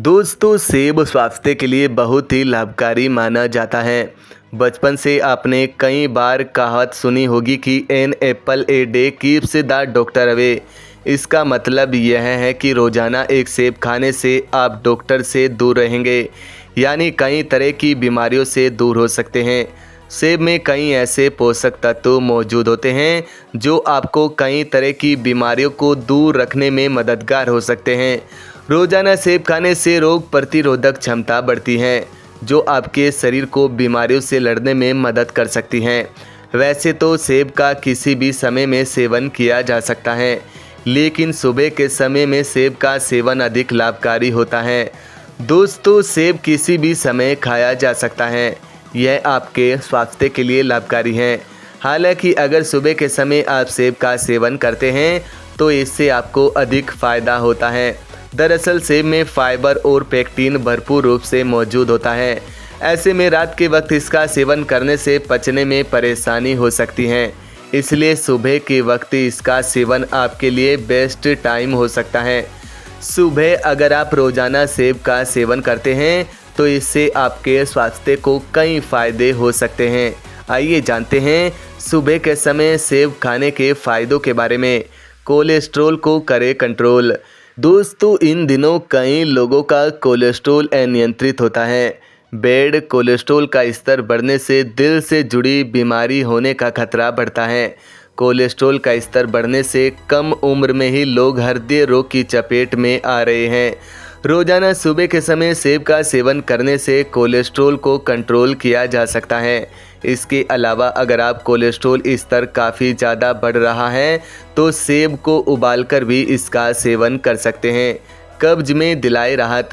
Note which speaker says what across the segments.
Speaker 1: दोस्तों, सेब स्वास्थ्य के लिए बहुत ही लाभकारी माना जाता है। बचपन से आपने कई बार कहावत सुनी होगी कि an apple a day keeps the doctor away. इसका मतलब यह है कि रोज़ाना एक सेब खाने से आप डॉक्टर से दूर रहेंगे, यानी कई तरह की बीमारियों से दूर हो सकते हैं। सेब में कई ऐसे पोषक तत्व मौजूद होते हैं जो आपको कई तरह की बीमारियों को दूर रखने में मददगार हो सकते हैं। रोज़ाना सेब खाने से रोग प्रतिरोधक क्षमता बढ़ती है, जो आपके शरीर को बीमारियों से लड़ने में मदद कर सकती हैं। वैसे तो सेब का किसी भी समय में सेवन किया जा सकता है, लेकिन सुबह के समय में सेब का सेवन अधिक लाभकारी होता है। दोस्तों, सेब किसी भी समय खाया जा सकता है। यह आपके स्वास्थ्य के लिए लाभकारी है। हालांकि अगर सुबह के समय आप सेब का सेवन करते हैं तो इससे आपको अधिक फ़ायदा होता है। दरअसल सेब में फाइबर और पेक्टिन भरपूर रूप से मौजूद होता है। ऐसे में रात के वक्त इसका सेवन करने से पचने में परेशानी हो सकती है, इसलिए सुबह के वक्त इसका सेवन आपके लिए बेस्ट टाइम हो सकता है। सुबह अगर आप रोज़ाना सेब का सेवन करते हैं तो इससे आपके स्वास्थ्य को कई फ़ायदे हो सकते हैं। आइए जानते हैं सुबह के समय सेब खाने के फ़ायदों के बारे में। कोलेस्ट्रॉल को करे कंट्रोल। दोस्तों, इन दिनों कई लोगों का कोलेस्ट्रॉल अनियंत्रित होता है। बैड कोलेस्ट्रॉल का स्तर बढ़ने से दिल से जुड़ी बीमारी होने का खतरा बढ़ता है। कोलेस्ट्रॉल का स्तर बढ़ने से कम उम्र में ही लोग हृदय रोग की चपेट में आ रहे हैं। रोज़ाना सुबह के समय सेब का सेवन करने से कोलेस्ट्रॉल को कंट्रोल किया जा सकता है। इसके अलावा अगर आप कोलेस्ट्रॉल स्तर काफ़ी ज़्यादा बढ़ रहा है तो सेब को उबालकर भी इसका सेवन कर सकते हैं। कब्ज में दिलाए राहत।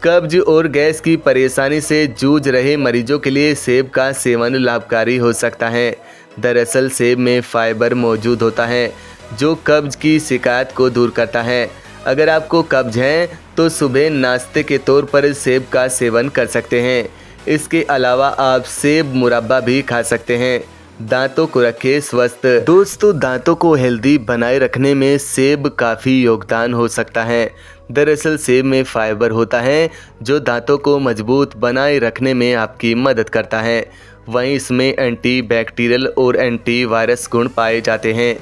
Speaker 1: कब्ज और गैस की परेशानी से जूझ रहे मरीजों के लिए सेब का सेवन लाभकारी हो सकता है। दरअसल सेब में फाइबर मौजूद होता है जो कब्ज की शिकायत को दूर करता है। अगर आपको कब्ज है तो सुबह नाश्ते के तौर पर सेब का सेवन कर सकते हैं। इसके अलावा आप सेब मुरब्बा भी खा सकते हैं। दांतों को रखें स्वस्थ। दोस्तों, दांतों को हेल्दी बनाए रखने में सेब काफ़ी योगदान हो सकता है। दरअसल सेब में फाइबर होता है जो दांतों को मजबूत बनाए रखने में आपकी मदद करता है। वहीं इसमें एंटी बैक्टीरियल और एंटी वायरस गुण पाए जाते हैं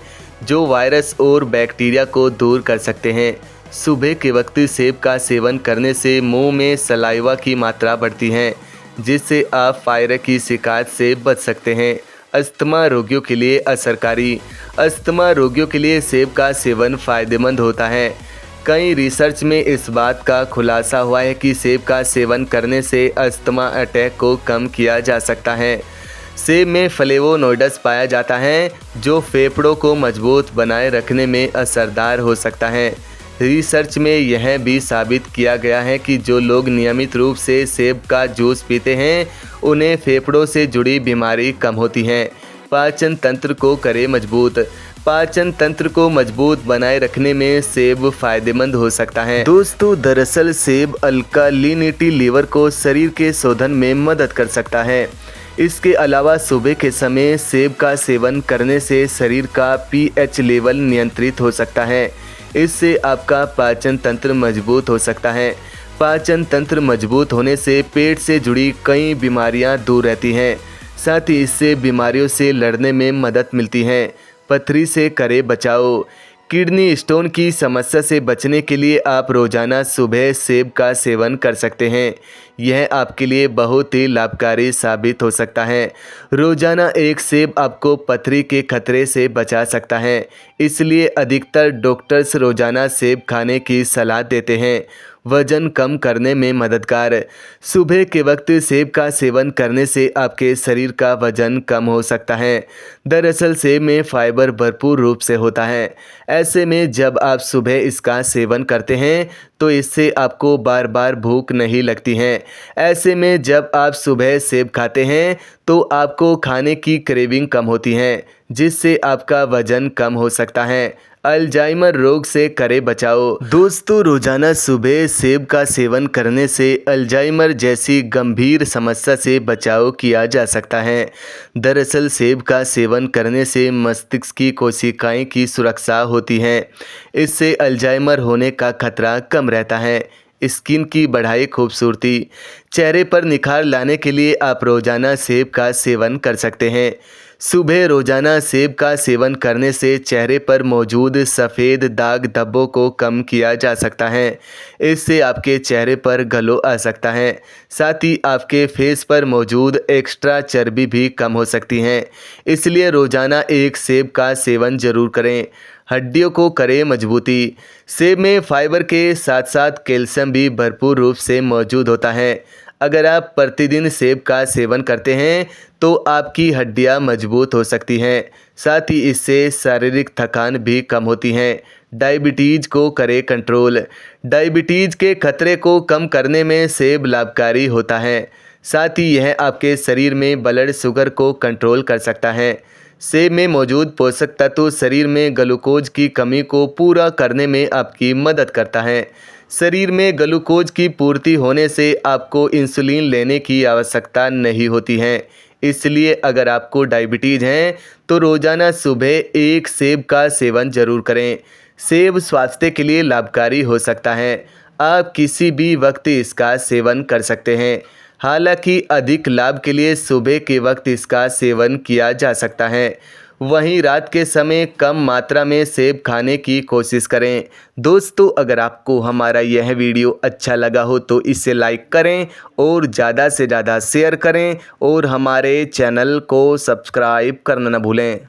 Speaker 1: जो वायरस और बैक्टीरिया को दूर कर सकते हैं। सुबह के वक्त सेब का सेवन करने से मुंह में सलाइवा की मात्रा बढ़ती है, जिससे आप फायरिंग की शिकायत से बच सकते हैं। अस्थमा रोगियों के लिए असरकारी। अस्थमा रोगियों के लिए सेब का सेवन फ़ायदेमंद होता है। कई रिसर्च में इस बात का खुलासा हुआ है कि सेब का सेवन करने से अस्थमा अटैक को कम किया जा सकता है। सेब में फ्लेवोनोइड्स पाया जाता है जो फेफड़ों को मजबूत बनाए रखने में असरदार हो सकता है। रिसर्च में यह भी साबित किया गया है कि जो लोग नियमित रूप से सेब का जूस पीते हैं उन्हें फेफड़ों से जुड़ी बीमारी कम होती है। पाचन तंत्र को करे मजबूत। पाचन तंत्र को मजबूत बनाए रखने में सेब फायदेमंद हो सकता है। दोस्तों, दरअसल सेब अल्कालिनिटी लीवर को शरीर के शोधन में मदद कर सकता है। इसके अलावा सुबह के समय सेब का सेवन करने से शरीर का पीएच लेवल नियंत्रित हो सकता है। इससे आपका पाचन तंत्र मजबूत हो सकता है। पाचन तंत्र मजबूत होने से पेट से जुड़ी कई बीमारियां दूर रहती हैं। साथ ही इससे बीमारियों से लड़ने में मदद मिलती है। पथरी से करे बचाव। किडनी स्टोन की समस्या से बचने के लिए आप रोज़ाना सुबह सेब का सेवन कर सकते हैं। यह आपके लिए बहुत ही लाभकारी साबित हो सकता है। रोज़ाना एक सेब आपको पथरी के खतरे से बचा सकता है, इसलिए अधिकतर डॉक्टर्स रोज़ाना सेब खाने की सलाह देते हैं। वज़न कम करने में मददगार। सुबह के वक्त सेब का सेवन करने से आपके शरीर का वज़न कम हो सकता है। दरअसल सेब में फाइबर भरपूर रूप से होता है। ऐसे में जब आप सुबह इसका सेवन करते हैं तो इससे आपको बार बार भूख नहीं लगती है। ऐसे में जब आप सुबह सेब खाते हैं तो आपको खाने की क्रेविंग कम होती है, जिससे आपका वज़न कम हो सकता है। अल्जाइमर रोग से करे बचाओ। दोस्तों, रोज़ाना सुबह सेब का सेवन करने से अल्जाइमर जैसी गंभीर समस्या से बचाव किया जा सकता है। दरअसल सेब का सेवन करने से मस्तिष्क की कोशिकाएं की सुरक्षा होती है। इससे अल्जाइमर होने का खतरा कम रहता है। स्किन की बढ़ाई खूबसूरती। चेहरे पर निखार लाने के लिए आप रोज़ाना सेब का सेवन कर सकते हैं। सुबह रोज़ाना सेब का सेवन करने से चेहरे पर मौजूद सफ़ेद दाग धब्बों को कम किया जा सकता है। इससे आपके चेहरे पर ग्लो आ सकता है। साथ ही आपके फेस पर मौजूद एक्स्ट्रा चर्बी भी कम हो सकती हैं। इसलिए रोज़ाना एक सेब का सेवन ज़रूर करें। हड्डियों को करें मजबूती। सेब में फाइबर के साथ साथ कैल्शियम भी भरपूर रूप से मौजूद होता है। अगर आप प्रतिदिन सेब का सेवन करते हैं तो आपकी हड्डियां मजबूत हो सकती हैं। साथ ही इससे शारीरिक थकान भी कम होती है। डायबिटीज़ को करे कंट्रोल। डायबिटीज़ के खतरे को कम करने में सेब लाभकारी होता है। साथ ही यह आपके शरीर में ब्लड शुगर को कंट्रोल कर सकता है। सेब में मौजूद पोषक तत्व शरीर में ग्लूकोज की कमी को पूरा करने में आपकी मदद करता है। शरीर में ग्लूकोज की पूर्ति होने से आपको इंसुलिन लेने की आवश्यकता नहीं होती है। इसलिए अगर आपको डायबिटीज़ है तो रोज़ाना सुबह एक सेब का सेवन ज़रूर करें। सेब स्वास्थ्य के लिए लाभकारी हो सकता है। आप किसी भी वक्त इसका सेवन कर सकते हैं। हालांकि अधिक लाभ के लिए सुबह के वक्त इसका सेवन किया जा सकता है। वहीं रात के समय कम मात्रा में सेब खाने की कोशिश करें। दोस्तों, अगर आपको हमारा यह वीडियो अच्छा लगा हो तो इसे लाइक करें और ज़्यादा से ज़्यादा शेयर करें और हमारे चैनल को सब्सक्राइब करना न भूलें।